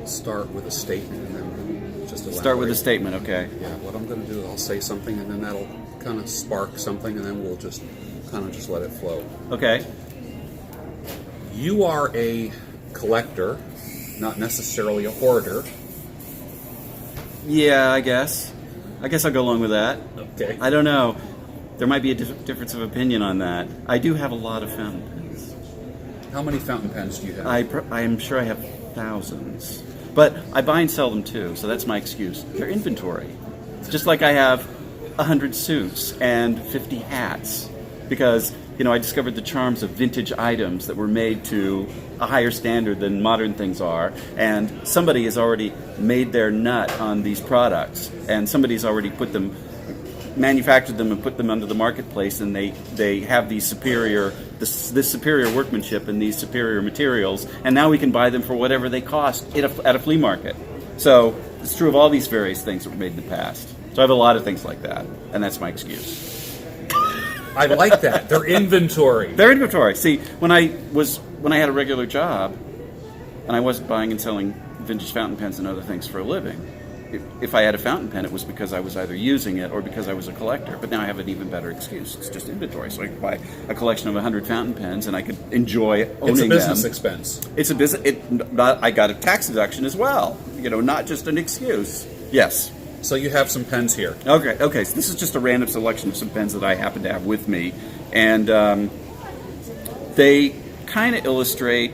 start with a statement and then just elaborate. Start with a statement, okay. Yeah, what I'm going to do is I'll say something and then that'll kind of spark something and then we'll just kind of just let it flow. Okay. You are a collector, not necessarily a hoarder. Yeah, I guess. I guess I'll go along with that. Okay. I don't know. There might be a difference of opinion on that. I do have a lot of fountain pens. How many fountain pens do you have? I am sure I have thousands. But I buy and sell them too, so that's my excuse. They're inventory. Just like I have 100 suits and 50 hats. Because, I discovered the charms of vintage items that were made to a higher standard than modern things are. And somebody has already made their nut on these products. And somebody's already manufactured them and put them under the marketplace, and they have these this superior workmanship and these superior materials, and now we can buy them for whatever they cost at a flea market. So it's true of all these various things that were made in the past. So I have a lot of things like that, and that's my excuse. I like that. They're inventory. They're inventory. See, when I had a regular job, and I wasn't buying and selling vintage fountain pens and other things for a living, if I had a fountain pen, it was because I was either using it or because I was a collector. But now I have an even better excuse. It's just inventory. So I could buy a collection of 100 fountain pens, and I could enjoy owning them. It's a business expense. It's a business. I got a tax deduction as well. Not just an excuse. Yes. So you have some pens here. Okay. So this is just a random selection of some pens that I happen to have with me, and they kind of illustrate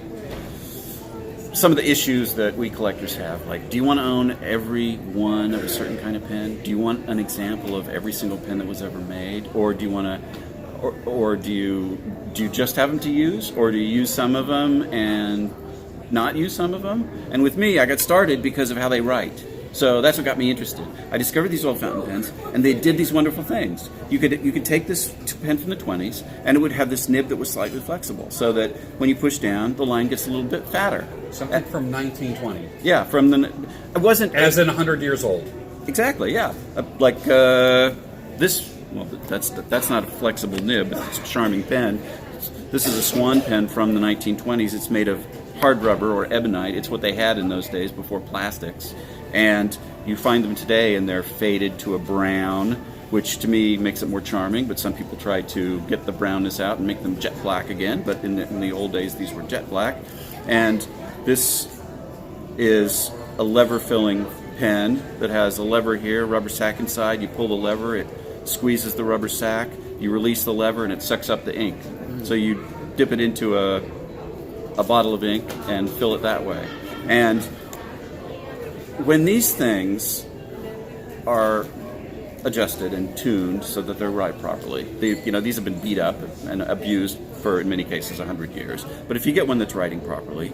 some of the issues that we collectors have. Like, do you want to own every one of a certain kind of pen? Do you want an example of every single pen that was ever made, or do you want to, or do you just have them to use, or do you use some of them and not use some of them? And with me, I got started because of how they write. So that's what got me interested. I discovered these old fountain pens, and they did these wonderful things. You could take this pen from the 20s, and it would have this nib that was slightly flexible, so that when you push down, the line gets a little bit fatter. Something from 1920. Yeah, it wasn't as in 100 years old. Exactly. Yeah, this. Well, that's not a flexible nib, but it's a charming pen. This is a Swan pen from the 1920s. It's made of hard rubber or ebonite. It's what they had in those days before plastics. And you find them today and they're faded to a brown, which to me makes it more charming, but some people try to get the brownness out and make them jet black again, but in the old days these were jet black. And this is a lever filling pen that has a lever here, rubber sack inside. You pull the lever, it squeezes the rubber sack, you release the lever and it sucks up the ink. So you dip it into a bottle of ink and fill it that way. And when these things are adjusted and tuned so that they're right properly, these have been beat up and abused for, in many cases, 100 years. But if you get one that's writing properly,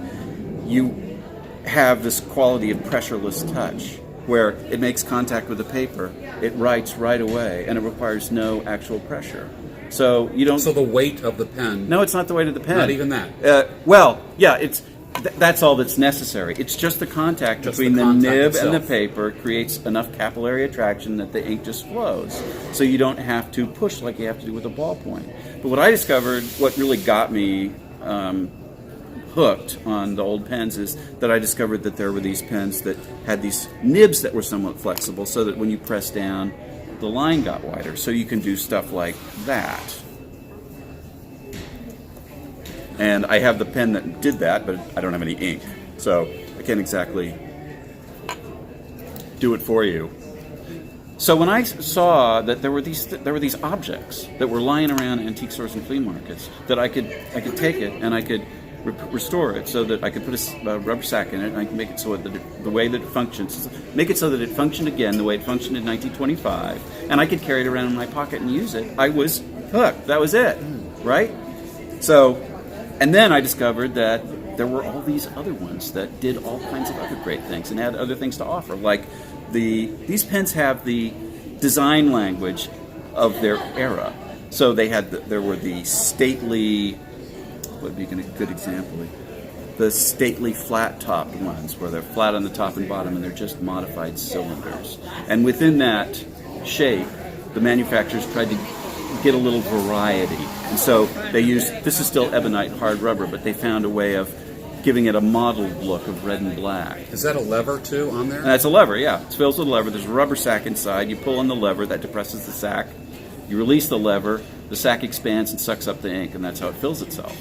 you have this quality of pressureless touch where it makes contact with the paper, it writes right away, and it requires no actual pressure. So you don't. So the weight of the pen. No, it's not the weight of the pen. Not even that. It's. That's all that's necessary. It's just the contact between the nib and the paper creates enough capillary attraction that the ink just flows. So you don't have to push like you have to do with a ballpoint. But what I discovered, what really got me hooked on the old pens, is that I discovered that there were these pens that had these nibs that were somewhat flexible, so that when you press down, the line got wider. So you can do stuff like that. And I have the pen that did that, but I don't have any ink. So I can't exactly do it for you. So when I saw that there were these objects that were lying around antique stores and flea markets, that I could take it and I could restore it, so that I could put a rubber sack in it, and I can make it so that the way that it functions, make it so that it functioned again the way it functioned in 1925, and I could carry it around in my pocket and use it, I was hooked. That was it, right? So. And then I discovered that there were all these other ones that did all kinds of other great things and had other things to offer. Like these pens have the design language of their era. So there were the stately, what would be a good example? The stately flat-topped ones, where they're flat on the top and bottom and they're just modified cylinders. And within that shape, the manufacturers tried to get a little variety. And so they used, this is still ebonite hard rubber, but they found a way of giving it a mottled look of red and black. Is that a lever too on there? And that's a lever, yeah. It's filled with a lever. There's a rubber sack inside. You pull on the lever, that depresses the sack. You release the lever, the sack expands and sucks up the ink, and that's how it fills itself.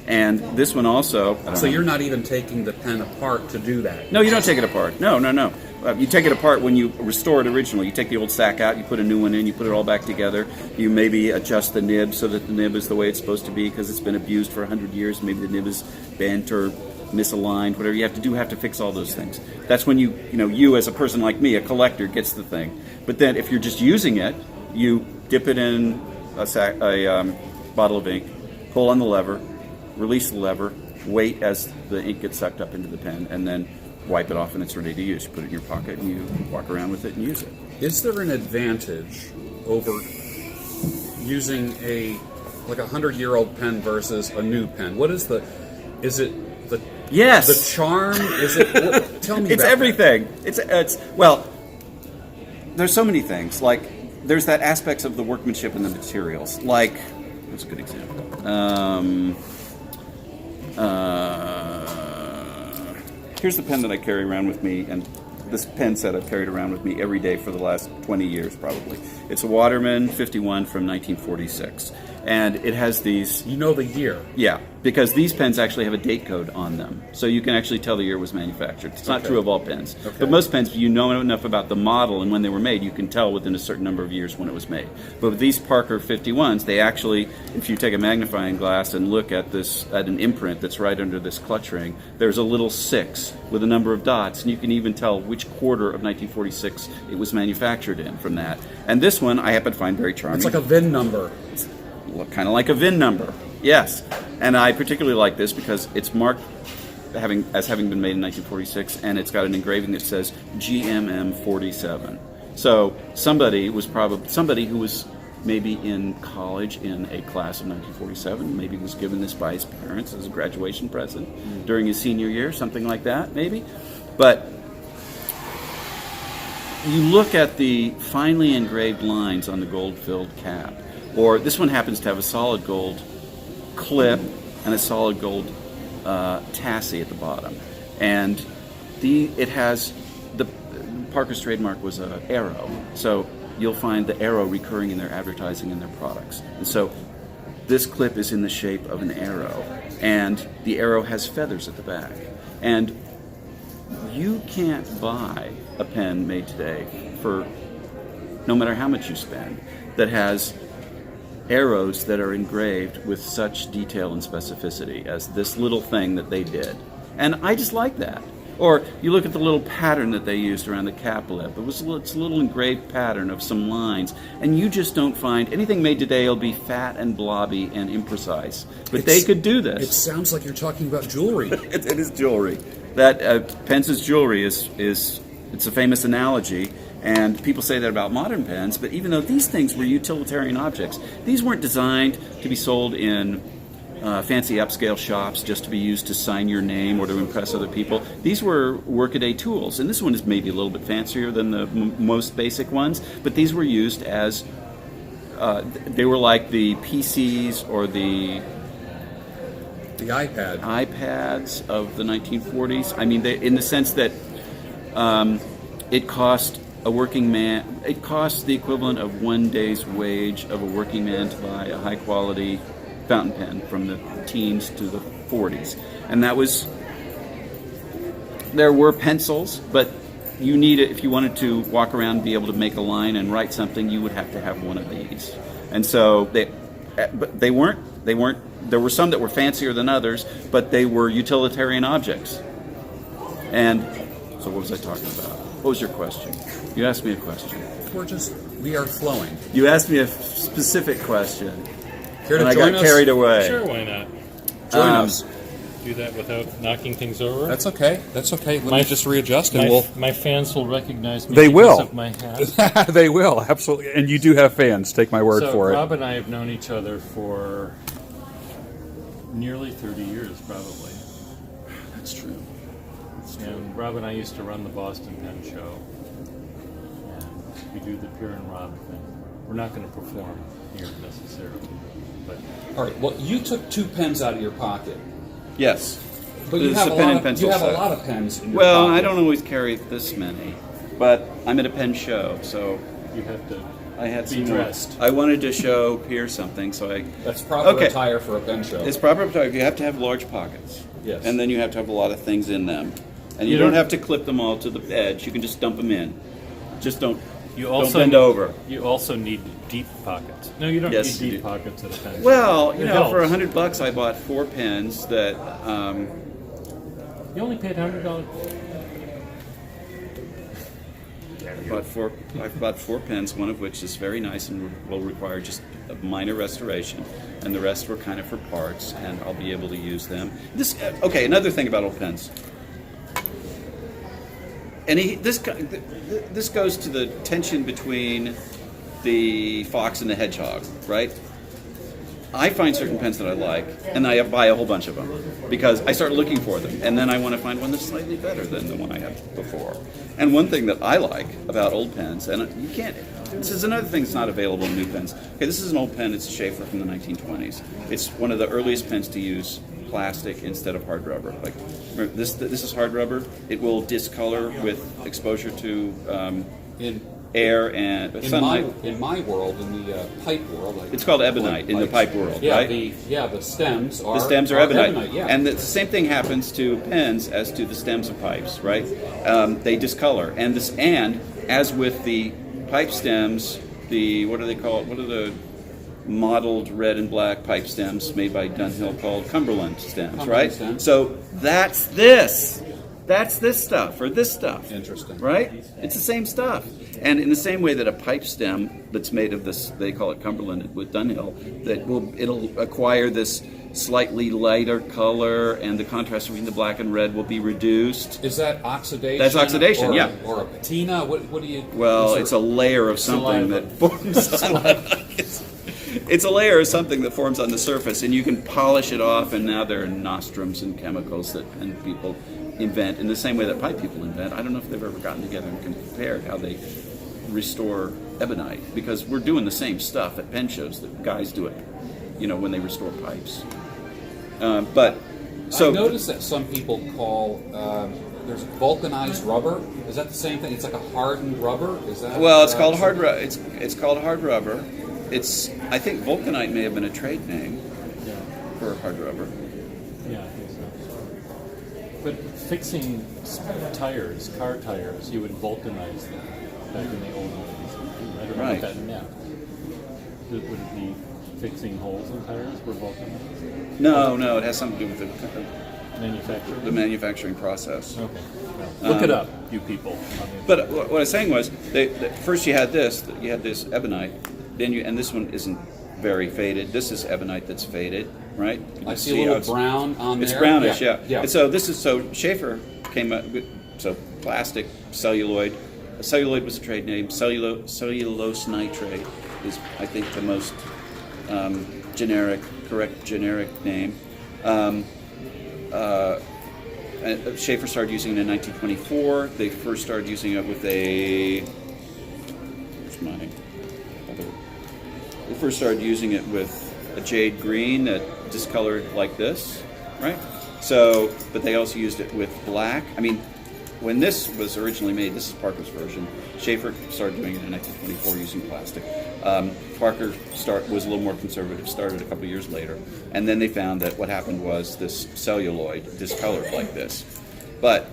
And this one also... So you're not even taking the pen apart to do that? No, you don't take it apart. No. You take it apart when you restore it originally. You take the old sack out, you put a new one in, you put it all back together. You maybe adjust the nib so that the nib is the way it's supposed to be because it's been abused for 100 years. Maybe the nib is bent or misaligned, whatever you have to fix all those things. That's when you as a person like me, a collector, gets the thing. But then if you're just using it, you dip it in a bottle of ink, pull on the lever, release the lever, wait as the ink gets sucked up into the pen, and then wipe it off and it's ready to use. You put it in your pocket and you walk around with it and use it. Is there an advantage over using a 100-year-old pen versus a new pen? Is it the yes the charm? Is it? Tell me. It's about everything. That. Well, there's so many things. Like there's that aspects of the workmanship and the materials. Like that's a good example. Here's the pen that I carry around with me, and this pen set I've carried around with me every day for the last 20 years, probably. It's a Waterman 51 from 1946, and it has these... You know the year? Yeah, because these pens actually have a date code on them, so you can actually tell the year it was manufactured. It's not true of all pens. Okay. But most pens, you know enough about the model and when they were made, you can tell within a certain number of years when it was made. But with these Parker 51s, they actually, if you take a magnifying glass and look at an imprint that's right under this clutch ring, there's a little 6 with a number of dots, and you can even tell which quarter of 1946 it was manufactured in from that. And this one I happen to find very charming. It's like a VIN number. It's kind of like a VIN number, yes. And I particularly like this because it's marked as having been made in 1946, and it's got an engraving that says GMM 47. So somebody who was maybe in college in a class of 1947, maybe was given this by his parents as a graduation present during his senior year, something like that, maybe. But you look at the finely engraved lines on the gold-filled cap, or this one happens to have a solid gold clip and a solid gold tassie at the bottom, and it has the Parker's trademark was an arrow, so you'll find the arrow recurring in their advertising and their products. And so this clip is in the shape of an arrow, and the arrow has feathers at the back. And you can't buy a pen made today for no matter how much you spend that has arrows that are engraved with such detail and specificity as this little thing that they did. And I just like that. Or you look at the little pattern that they used around the cap lip. It's a little engraved pattern of some lines, and you just don't find anything made today will be fat and blobby and imprecise. But they could do this. It sounds like you're talking about jewelry. It is jewelry. That pens is jewelry it's a famous analogy, and people say that about modern pens. But even though these things were utilitarian objects, these weren't designed to be sold in fancy upscale shops just to be used to sign your name or to impress other people. These were workaday tools, and this one is maybe a little bit fancier than the most basic ones, but these were used as they were like the PCs or the iPads of the 1940s. I mean, in the sense that it cost a working man, it cost the equivalent of one day's wage of a working man to buy a high quality fountain pen from the teens to the 40s. And there were pencils, but you need it if you wanted to walk around and be able to make a line and write something, you would have to have one of these. And so there were some that were fancier than others, but they were utilitarian objects. And so what was I talking about? What was your question? You asked me a question. We are flowing. You asked me a specific question. Here to and join I got us? carried away. Sure, why not? Join us. Do that without knocking things over. That's okay. Let me just readjust, and my fans will recognize me They because will. of my hat. They will, absolutely. And you do have fans. Take my word for Rob it. and I have known each other for nearly 30 years, probably. That's true. And Rob and I used to run the Boston Pen Show. And we do the Pier and Rob thing. We're not going to perform here necessarily. But All right. Well, you took 2 pens out of your pocket. Yes. But you This is have, a a pen lot and of, pencil you have a set. lot of pens in your Well, pocket. I don't always carry this many, but I'm at a pen show, so You have to I had be some more. dressed. I wanted to show Pier something, so I. That's proper Okay. attire for a pen show. It's proper attire. You have to have large pockets. Yes. And then you have to have a lot of things in them, and you You don't don't- have to clip them all to the edge. You can just dump them in. Just don't. You don't also bend over. You also need deep pockets. No, you don't Yes, need you deep do. pockets at a pen. Well, It you know, helps. for $100, I bought 4 pens that. You only paid $100. I've bought 4 pens, one of which is very nice and will require just a minor restoration, and the rest were kind of for parts, and I'll be able to use them. Okay, another thing about old pens. And this goes to the tension between the fox and the hedgehog, right? I find certain pens that I like, and I buy a whole bunch of them because I start looking for them, and then I want to find one that's slightly better than the one I had before. And one thing that I like about old pens, and you can't, this is another thing that's not available in new pens. Okay, this is an old pen. It's a Schaefer from the 1920s. It's one of the earliest pens to use plastic instead of hard rubber. Like remember, this is hard rubber. It will discolor with exposure to in air and sunlight. in my world, in the pipe world, It's called ebonite in the pipe world, yeah, right? The stems are ebonite. yeah. And the same thing happens to pens as to the stems of pipes, right? They discolor, and as with the pipe stems, what are they called? What are the mottled red and black pipe stems made by Dunhill called Cumberland stems, right? stems. So that's this. That's this stuff, or this stuff. Interesting. Right? It's the same stuff. And in the same way that a pipe stem that's made of this, they call it Cumberland with Dunhill, it'll acquire this slightly lighter color, and the contrast between the black and red will be reduced. Is that oxidation? That's oxidation, or, yeah. Or a patina? What do you? Well, is it's a layer of something Saliva. that forms. It's a layer of something that forms on the surface, and you can polish it off. And now there are nostrums and chemicals that pen people invent in the same way that pipe people invent. I don't know if they've ever gotten together and compared how they restore ebonite, because we're doing the same stuff at pen shows that guys do it, when they restore pipes. But so I noticed that some people call there's vulcanized rubber. Is that the same thing? It's like a hardened rubber. Is that? well, it's called hard rubber. It's called hard rubber. I think vulcanite may have been a trade name for hard rubber. Yeah, I think so. But fixing tires, car tires, you would vulcanize them back in the old days. I don't know Right. what that meant. Would it be fixing holes in tires were vulcanized? No, it has something to do with Manufacturing? the manufacturing process. Okay. Well, look it up, you people. But what I was saying was, first you had this ebonite, and this one isn't very faded. This is ebonite that's faded, right? You I see a little brown on there. It's brownish, yeah. Yeah. And so Schaefer came up with plastic, celluloid. Celluloid was a trade name. Cellulose nitrate is, I think, the most correct generic name. Schaefer started using it in 1924. They first started using it with They first started using it with a jade green that discolored like this, right? So, but they also used it with black. I mean, when this was originally made, this is Parker's version. Schaefer started doing it in 1924 using plastic. Parker was a little more conservative, started a couple years later. And then they found that what happened was this celluloid discolored like this. But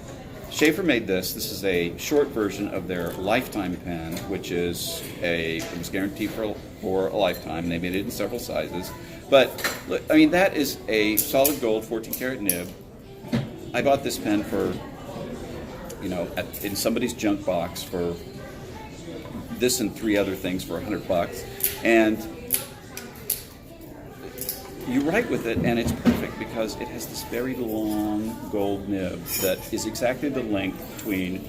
Schaefer made this. This is a short version of their lifetime pen, which is it was guaranteed for a lifetime. They made it in several sizes. But, I mean, that is a solid gold 14-karat nib. I bought this pen for, in somebody's junk box for this and 3 other things for $100. And you write with it, and it's perfect because it has this very long gold nib that is exactly the length between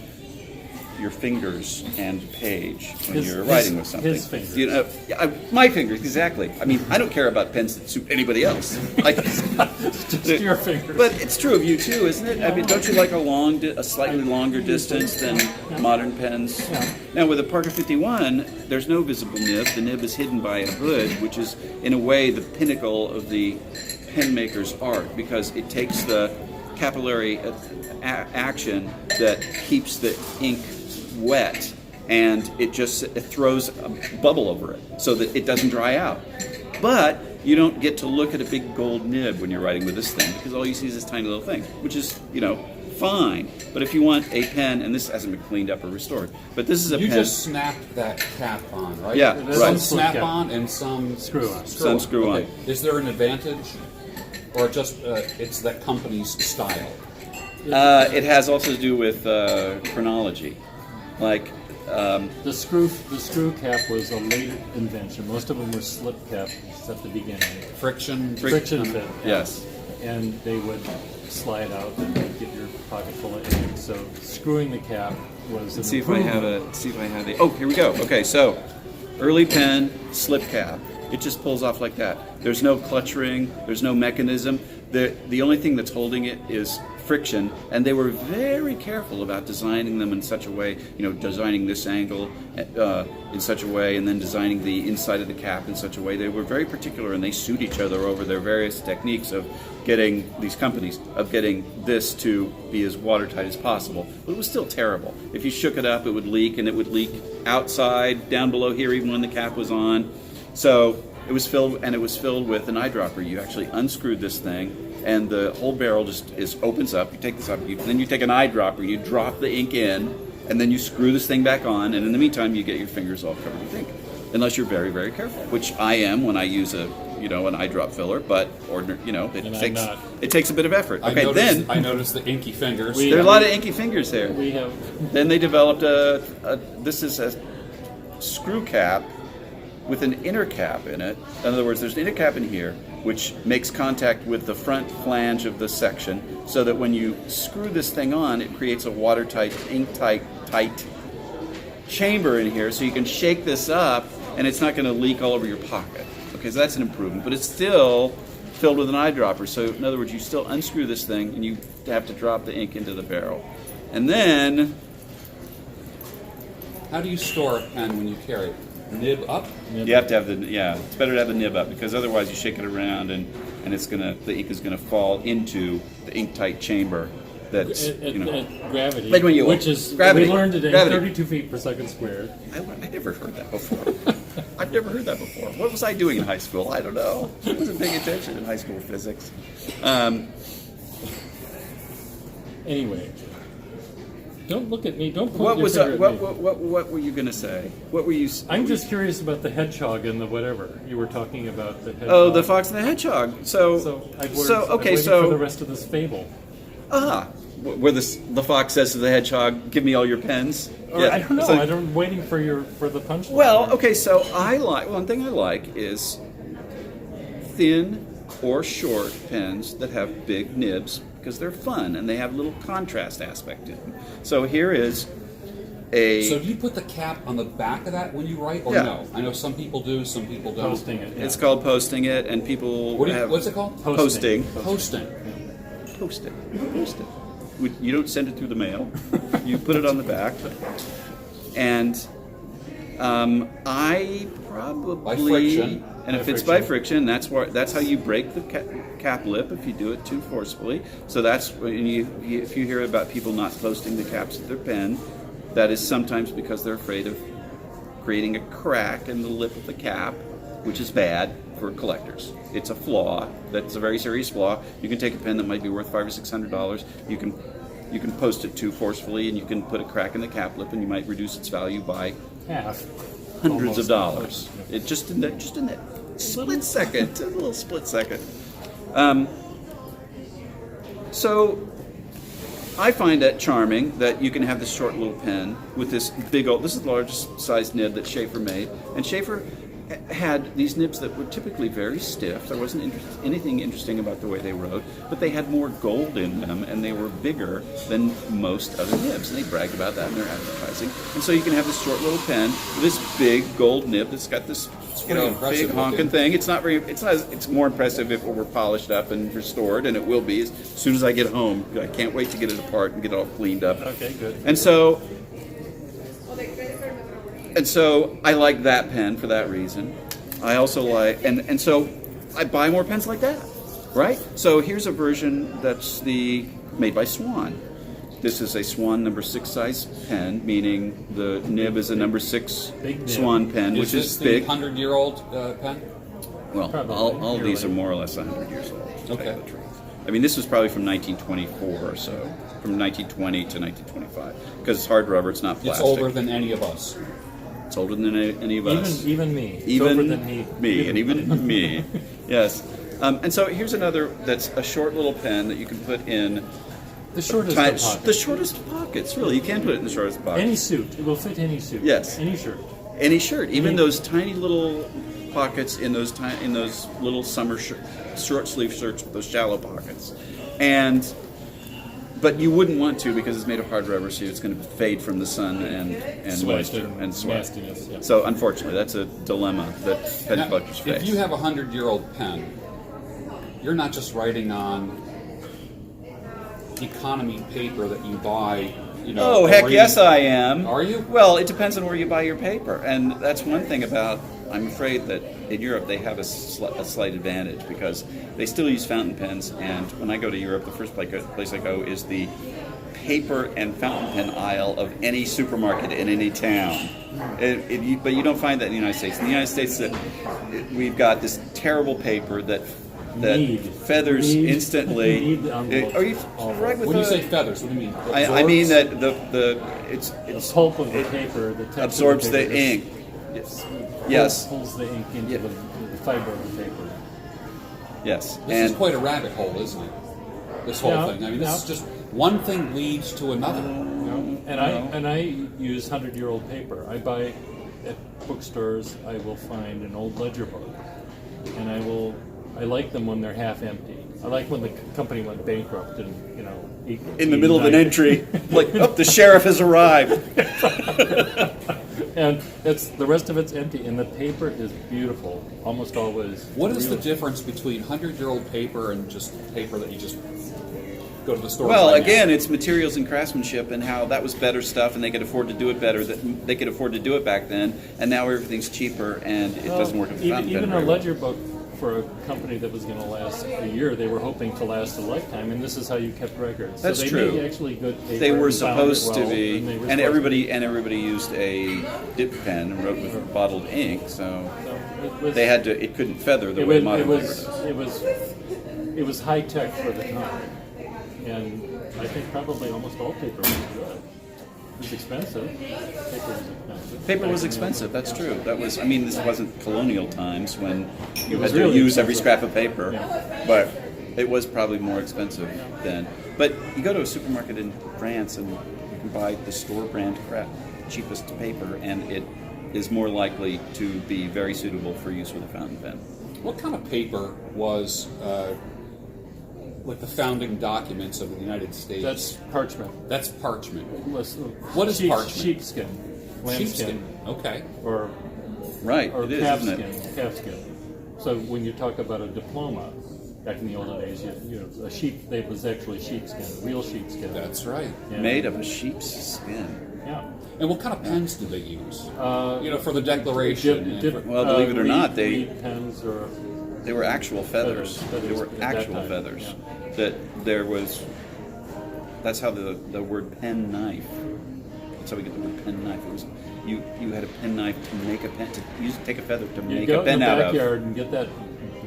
your fingers and page when you're writing with something. His fingers. My fingers, exactly. I mean, I don't care about pens that suit anybody else. Just your fingers. But it's true of you too, isn't it? I mean, don't you like a slightly longer distance than modern pens? Yeah. Now, with a Parker 51, there's no visible nib. The nib is hidden by a hood, which is, in a way, the pinnacle of the pen maker's art, because it takes the capillary action that keeps the ink wet, and it throws a bubble over it so that it doesn't dry out. But you don't get to look at a big gold nib when you're writing with this thing, because all you see is this tiny little thing, which is, fine. But if you want a pen, and this hasn't been cleaned up or restored, but this is a pen. You just snapped that cap on, right? Yeah, Some right. snap on and some Screw on. Some screw on. Is there an advantage, or just it's that company's style? It has also to do with chronology, like. The screw cap was a later invention. Most of them were slip caps at the beginning. Friction Fit. Yes. And they would slide out and get your pocket full of ink. So screwing the cap was an See if I have a. Oh, here we go. Okay, so early pen slip cap. It just pulls off like that. There's no clutch ring. There's no mechanism. The only thing that's holding it is friction, and they were very careful about designing them in such a way, designing this angle in such a way, and then designing the inside of the cap in such a way. They were very particular, and they suit each other over their various techniques of getting this to be as watertight as possible. But it was still terrible. If you shook it up, it would leak, and it would leak outside, down below here, even when the cap was on. So it was filled with an eyedropper. You actually unscrewed this thing, and the whole barrel just opens up. You take this up, then you take an eyedropper, you drop the ink in, and then you screw this thing back on. And in the meantime, you get your fingers all covered with ink, unless you're very, very careful, which I am when I use an eyedrop filler. But it takes a bit of effort. Okay, I noticed the inky fingers. There are a lot of inky fingers there. We have. Then they developed this is a screw cap with an inner cap in it. In other words, there's an inner cap in here, which makes contact with the front flange of the section, so that when you screw this thing on, it creates a watertight, ink-tight chamber in here, so you can shake this up, and it's not going to leak all over your pocket. Okay, so that's an improvement, but it's still filled with an eyedropper. So in other words, you still unscrew this thing, and you have to drop the ink into the barrel. And then... How do you store a pen when you carry it? Nib up? You have to have it's better to have the nib up, because otherwise you shake it around and the ink is gonna fall into the ink tight chamber that's at gravity, like when which is gravity, we learned today, gravity. 32 feet per second squared. I never heard that before. I've never heard that before. What was I doing in high school? I don't know. I wasn't paying attention in high school physics. Anyway, don't look at me. Don't point What your was finger at me. what were you gonna say? What were you? I'm just curious about the hedgehog and the whatever you were talking about. The hedgehog. Oh, the fox and the hedgehog. So I'm waiting for the rest of this fable. Where the fox says to the hedgehog, "Give me all your pens." Or, I don't know. I'm waiting for the punchline. Well, okay. So one thing I like is thin or short pens that have big nibs, because they're fun and they have a little contrast aspect to them. So here is a... So do you put the cap on the back of that when you write, or no? I know some people do, some people don't. Posting it. Yeah. It's called posting it, and people what's it called? Posting. Posting. Post it. Post it. You don't send it through the mail. You put it on the back. And I probably... By friction. And if it's by friction, that's how you break the cap lip if you do it too forcefully. So that's when if you hear about people not posting the caps of their pen, that is sometimes because they're afraid of creating a crack in the lip of the cap, which is bad for collectors. It's a flaw. That's a very serious flaw. You can take a pen that might be worth $500 or $600. You can post it too forcefully, and you can put a crack in the cap lip, and you might reduce its value by half. Hundreds of dollars. It just in that split second, a little split second. So I find it charming that you can have this short little pen with this big old. This is the largest size nib that Schaefer made, and Schaefer had these nibs that were typically very stiff. There wasn't anything interesting about the way they wrote, but they had more gold in them, and they were bigger than most other nibs, and they bragged about that in their advertising. And so you can have this short little pen with this big gold nib that's got this big honking thing. It's more impressive if it were polished up and restored, and it will be as soon as I get home. I can't wait to get it apart and get it all cleaned up. Okay, good. And so I like that pen for that reason. I also like, and so I buy more pens like that, right? So here's a version that's the made by Swan. This is a Swan number 6 size pen, meaning the nib is a number 6 Big nib. Swan pen, which is is this big. the 100-year-old pen? Well, Probably, all of these are nearly. more or less 100 years old. to tell you Okay. the truth. I mean, this was probably from 1924 or so, from 1920 to 1925, because it's hard rubber, it's not It's plastic. older than any of us. It's older than any of us. Even me. It's Even over than me. and even me. Yes. And so here's another that's a short little pen that you can put in The shortest ti- of pockets. the shortest pockets. Really, you can put it in the shortest pockets. Any suit. It will fit any suit. Yes. Any shirt. Any shirt, even Any- those tiny little pockets in those little summer short sleeve shirts with those shallow pockets, but you wouldn't want to because it's made of hard rubber, so it's going to fade from the sun and Sweat moisture and sweat. nastiness. Yeah. So unfortunately, that's a dilemma that pen Now, collectors face. if you have a 100-year-old pen, you're not just writing on economy paper that you buy. Oh, heck yes, I am. Are you? Well, it depends on where you buy your paper, and that's one thing about. I'm afraid that in Europe they have a slight advantage because they still use fountain pens. And when I go to Europe, the first place I go is the paper and fountain pen aisle of any supermarket in any town. But you don't find that in the United States. In the United States, we've got this terrible paper that feathers instantly. Need the envelope. Are you right with When you the- say feathers, what do you mean? I mean Absorbs? that it's The pulp of the paper, the texture absorbs of the, the paper ink. Yes. Pulls the ink into Yeah. the fiber of the paper. Yes. This is quite a rabbit hole, isn't it? This whole Yeah, thing. I mean, this yeah. is just one thing leads to another. And I use 100-year-old paper. I buy at bookstores. I will find an old ledger book, and I like them when they're half empty. I like when the company went bankrupt and in the middle of an entry, like, oh, the sheriff has arrived. and the rest of it's empty, and the paper is beautiful, almost always. What is the really- difference between 100-year-old paper and just paper that you just go to the store? Well, and buy again, now? it's materials and craftsmanship, and how that was better stuff, and they could afford to do it better. That they could afford to do it back then, and now everything's cheaper, and it doesn't work with the fountain pen Even a very well. ledger book for a company that was going to last a year, they were hoping to last a lifetime, and this is how you kept records. That's so they true. made actually good paper. They were and bound it supposed to well, be, and they were and supposed everybody used a dip pen and wrote with bottled ink, so to- it was- they had to. It couldn't feather the It way was, modern it paper was, does. it was high tech for the time, and I think probably almost all paper was good. It was expensive. Paper was expensive. That's true. That was. I mean, this wasn't colonial times when you was had to really use every expensive. scrap of paper, Yeah. but it was probably more expensive then. But you go to a supermarket in France and you can buy the store brand crap, cheapest paper, and it is more likely to be very suitable for use with a fountain pen. What kind of paper was like the founding documents of the United States? That's parchment. That's parchment. What is parchment? Sheepskin, lambskin, Sheepskin. Okay. or Right. It is, isn't it? calfskin. So when you talk about a diploma, back in the olden days, a sheep. It was actually sheepskin, real sheepskin. That's right. Yeah. Made of a sheep's skin. Yeah. And what kind of pens do they use? Uh, For the declaration. Well, believe it or not, they- reed pens or They were actual feathers. Feathers They were at that actual time, feathers. yeah. That there was. That's how the word pen knife. That's how we get the word pen knife. It was you had a pen knife to make a pen take a feather to you make go a pen in the out of. backyard and get that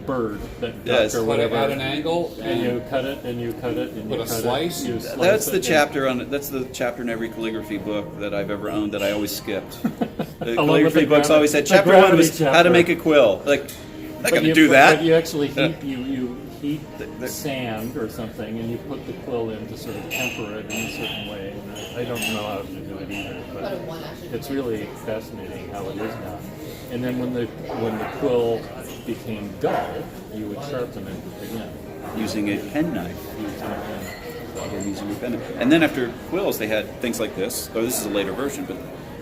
bird, that duck Yes. or Put it whatever, at an angle and you and cut it and you cut it and Put you a cut slice? it. You slice That's it, the and- chapter on. That's the chapter in every calligraphy book that I've ever owned that I always skipped. The Along with calligraphy the books always said the chapter one gravity was how to chapter. make a quill. Like, I'm not But going to you- do that. But you actually you heat sand or something, and you put the quill in to sort of temper it in a certain way. And I don't know how to do it either, but it's really fascinating how it is now. And then when the quill became dull, you would sharpen it again. Using a pen knife. Using it Again, using a pen knife. And then after quills, they had things like this. Oh, this is a later version, but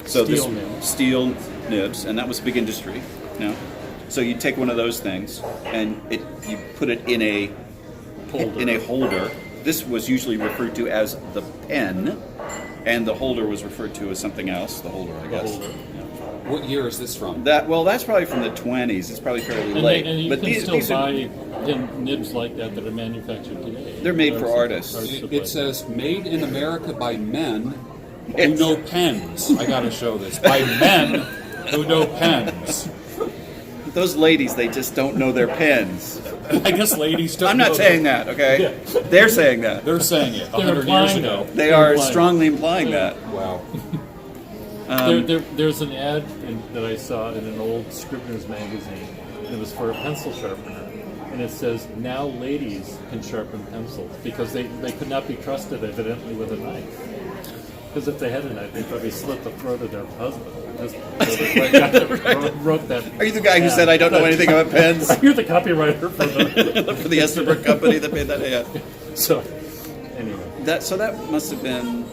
so Steel this nibs. steel nibs, and that was big industry. So you take one of those things and you put it in a holder. This was usually referred to as the pen, and the holder was referred to as something else. The holder, I guess. holder. what year is this from? That's probably from the 20s. It's probably fairly And, late. and you but can these still are- buy pen nibs like that are manufactured today. They're made for Ours- artists. ours It, supply- it says made in America by men who know pens. I gotta show this. By men who know pens. Those ladies, they just don't know their pens. I guess ladies don't I'm not know saying that, okay? They're saying that. They're saying it They're 100 years implying ago. it. They They're are implying. strongly implying that. Wow. There's an ad that I saw in an old Scribner's magazine. It was for a pencil sharpener. And it says, now ladies can sharpen pencils because they could not be trusted, evidently, with a knife. Because if they had a knife, they'd probably slit the throat of their husband. Just wrote that. Are you the guy who said, I don't know anything about pens? You're the copywriter for the. For the Estabrook company that made that ad. So, anyway. So that must have been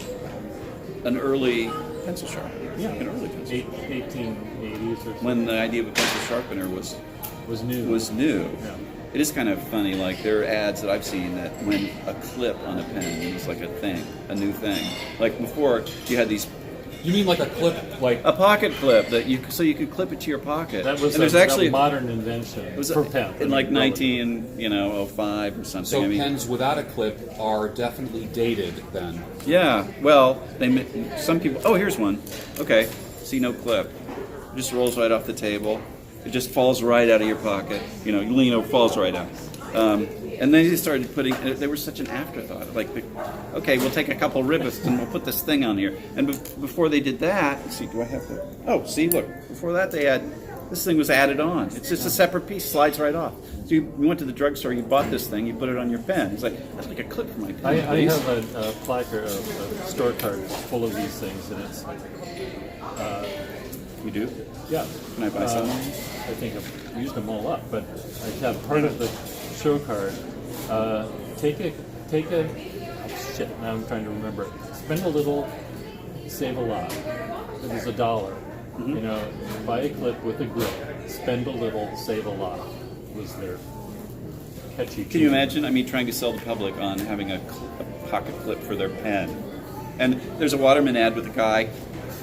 an early pencil sharpener. Yeah. An early pencil. 1880s or something. When the idea of a pencil sharpener was new. Yeah. It is kind of funny, like there are ads that I've seen that when a clip on a pen is like a thing, a new thing. Like before, you had these You mean like a clip, like a pocket clip that you could clip it to your pocket. That was and there's a actually modern invention it was for pen. in like 1905 or something. so I mean, pens without a clip are definitely dated then. yeah. Well, some people. Oh, here's one. Okay, see, no clip. It just rolls right off the table. It just falls right out of your pocket. You lean over, falls right out. And then they started putting. They were such an afterthought. Like, okay, we'll take a couple rivets and we'll put this thing on here. And before they did that, let's see, do I have to? Oh, see, look. Before that, this thing was added on. It's just a separate piece, slides right off. So you went to the drugstore, you bought this thing, you put it on your pen. It's like that's like a clip for my pen. I please. have a placard, a store card full of these things, and it's. You do? Yeah. Can I buy some? I think I've used them all up, but I have part of the show card. Take a. Oh shit! Now I'm trying to remember. Spend a little, save a lot. It was $1. Mm-hmm. Buy a clip with a grip. Spend a little, save a lot. Was their catchy. Can you imagine? I mean, trying to sell the public on having a pocket clip for their pen. And there's a Waterman ad with a guy.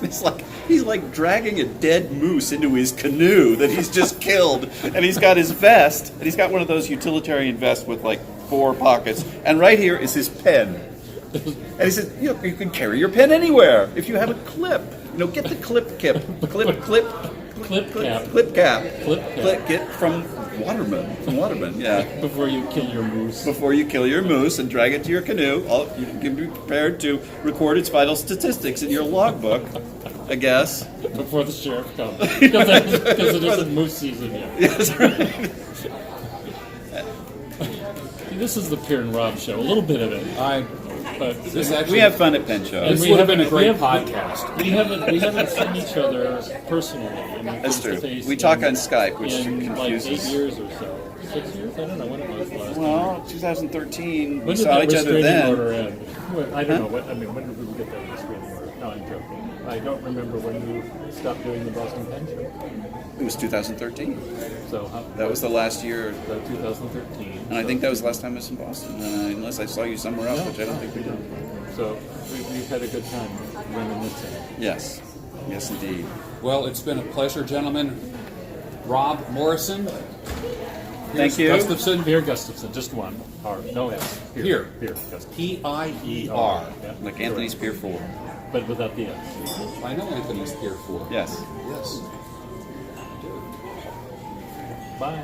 It's like he's like dragging a dead moose into his canoe that he's just killed, and he's got his vest, and he's got one of those utilitarian vests with like 4 pockets, and right here is his pen. And he says, you can carry your pen anywhere if you have a clip. Get the clip cap, clip cap. Get from Waterman, yeah. Before you kill your moose. Before you kill your moose and drag it to your canoe, you can be prepared to record its vital statistics in your logbook, I guess. Before the sheriff comes. Because it isn't moose season yet. Yes, right. This is the Pier and Rob show. A little bit of it. But This actually, We have fun at Pen Show. this we would have been a haven't- great we have- podcast. we haven't seen each other personally. That's true. face-to-face We talk in- on Skype, which in like 8 confuses. years or so. 6 years? I don't know when it was last. Well, 2013, we When did saw that each other restraining order then. end? Well, I don't know. When did we get that restraining order? No, I'm joking. I don't remember when you stopped doing the Boston Pen Show. It was 2013. So That was the last year, 2013. and I think that was the last time I was in Boston, unless I saw you somewhere else, which I don't think we did. So we've had a good time reminiscing. Yes. Yes, indeed. Well, it's been a pleasure, gentlemen. Rob Morrison. Thank you. Gustafson. Pier Gustafson, just one. R, no S. Pier. Pier Gustafson. P-I-E-R. Yeah, Like Anthony's Pier 4. but without the S. I know Anthony's Pier 4. Yes. Yes. Bye.